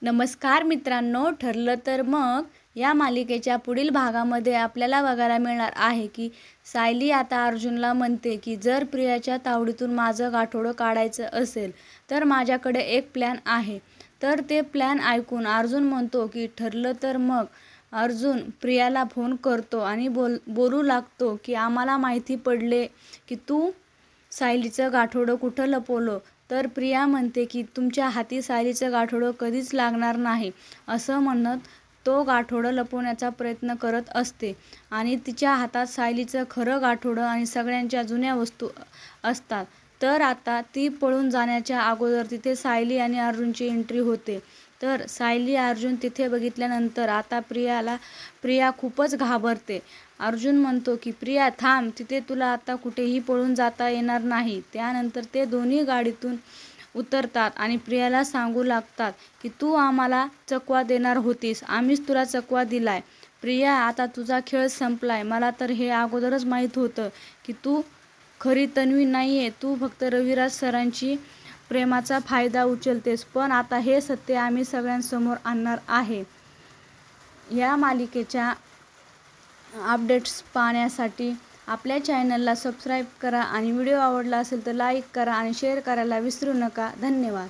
नमस्कार मित्रांनो, ठरलं तर मग या मालिकेच्या पुढील भागामध्ये आपल्याला बघायला मिळणार आहे की सायली आता अर्जुनला म्हणते की जर प्रियाच्या तावडीतून माझं गाठोडं काढायचं असेल तर माझ्याकडे एक प्लॅन आहे. तर ते प्लॅन ऐकून अर्जुन म्हणतो की ठरलं तर मग. अर्जुन प्रियाला फोन करतो आणि बोलू लागतो की आम्हाला माहिती पडले की तू सायलीचं गाठोडं कुठं लपवलं. तर प्रिया म्हणते की तुमच्या हाती सायलीचं गाठोडं कधीच लागणार नाही, असं म्हणत तो गाठोडं लपवण्याचा प्रयत्न करत असते आणि तिच्या हातात सायलीचं खरं गाठोडं आणि सगळ्यांच्या जुन्या वस्तू असतात. तर आता ती पळून जाण्याच्या अगोदर तिथे सायली आणि अर्जुनची एंट्री होते. तर सायली अर्जुन तिथे बघितल्यानंतर आता प्रिया खूपच घाबरते. अर्जुन म्हणतो की प्रिया थांब, तिथे तुला आता कुठेही पळून जाता येणार नाही. त्यानंतर ते दोन्ही गाडीतून उतरतात आणि प्रियाला सांगू लागतात की तू आम्हाला चकवा देणार होतीस, आम्हीच तुला चकवा दिलाय. प्रिया आता तुझा खेळ संपलाय. मला तर हे अगोदरच माहीत होतं की तू खरी तन्वी नाहीये, तू फक्त रविराज सरांची प्रेमाचा फायदा उचलतेस. पण आता हे सत्य आम्ही सगळ्यांसमोर आणणार आहे. या मालिकेच्या अपडेट्स पाहण्यासाठी आपल्या चॅनलला सबस्क्राईब करा आणि व्हिडिओ आवडला असेल तर लाईक करा आणि शेअर करायला विसरू नका. धन्यवाद.